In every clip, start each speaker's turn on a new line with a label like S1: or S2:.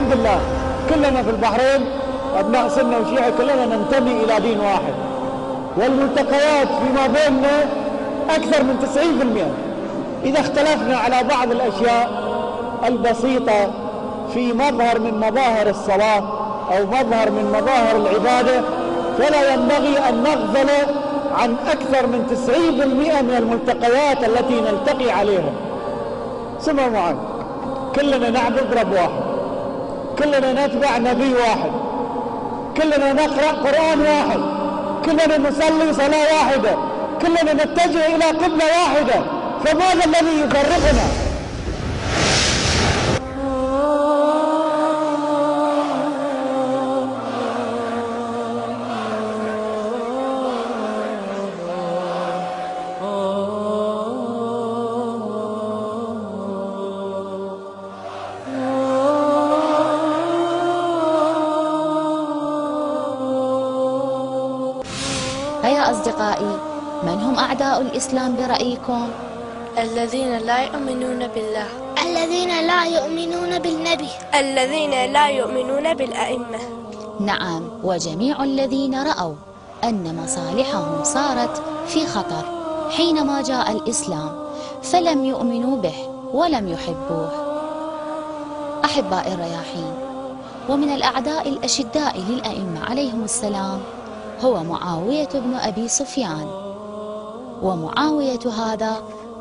S1: الحمد لله كلنا في البحرين أبناء سنة وشيعة كلنا ننتمي إلى دين واحد، والملتقيات فيما بيننا أكثر من 90%. إذا اختلفنا على بعض الأشياء البسيطة في مظهر من مظاهر الصلاة أو مظهر من مظاهر العبادة، فلا ينبغي أن نغفل عن أكثر من 90% من الملتقيات التي نلتقي عليها. سمعوا معي، كلنا نعبد رب واحد، كلنا نتبع نبي واحد، كلنا نقرأ قرآن واحد، كلنا نصلي صلاة واحدة، كلنا نتجه إلى قبلة واحدة، فماذا الذي يفرقنا؟
S2: فيا أصدقائي، من هم أعداء الإسلام برأيكم؟
S3: الذين لا يؤمنون بالله،
S4: الذين لا يؤمنون بالنبي،
S3: الذين لا يؤمنون بالأئمة.
S2: نعم، وجميع الذين رأوا أن مصالحهم صارت في خطر حينما جاء الإسلام فلم يؤمنوا به ولم يحبوه. أحبائي الرياحين، ومن الأعداء الأشداء للأئمة عليهم السلام هو معاوية بن أبي سفيان. ومعاوية هذا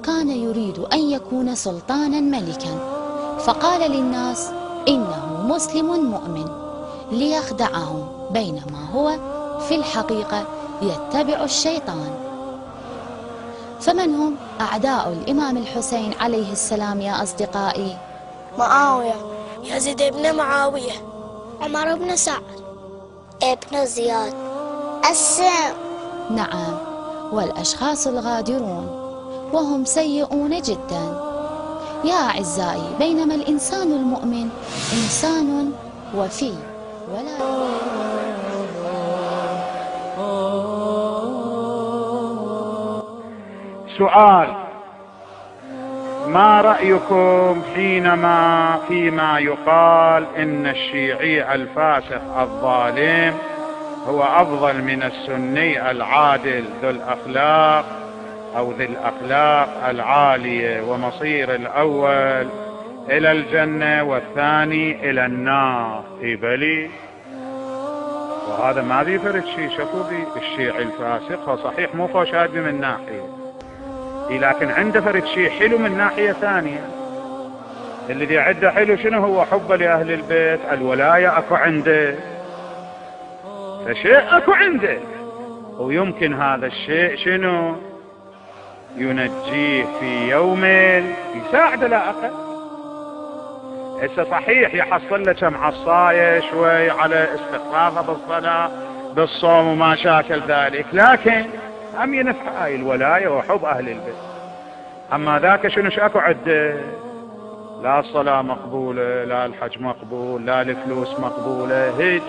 S2: كان يريد أن يكون سلطانا ملكا، فقال للناس إنه مسلم مؤمن ليخدعهم، بينما هو في الحقيقة يتبع الشيطان. فمن هم أعداء الإمام الحسين عليه السلام يا أصدقائي؟
S4: معاوية، يزيد بن معاوية، عمر بن سعد، ابن زياد، السام.
S2: نعم، والأشخاص الغادرون وهم سيئون جدا. يا أعزائي، بينما الإنسان المؤمن إنسان وفي ولا
S5: سؤال: ما رأيكم فيما يقال إن الشيعي الفاسق الظالم هو أفضل من السني العادل ذو الأخلاق أو ذي الأخلاق العالية، ومصير الأول إلى الجنة والثاني إلى النار؟ بلي، وهذا ما بيفرق شيء. شكو بي الشيعي الفاسق هو صحيح مو خوش هادي من ناحية، لكن عنده فرق شيء حلو من ناحية ثانية. اللي عنده حلو شنو هو؟ حبه لأهل البيت، الولاية أكو عنده، فشيء أكو عنده، ويمكن هذا الشيء شنو ينجيه في يوم يساعده لا أقل. هسه صحيح يحصل له كم عصاية شوي على استقرارها بالصلاة بالصوم وما شاكل ذلك، لكن هم ينفع هاي الولاية وحب أهل البيت. أما ذاك شنو شاكو عنده؟ لا الصلاة مقبولة، لا الحج مقبول، لا الفلوس مقبولة، هيك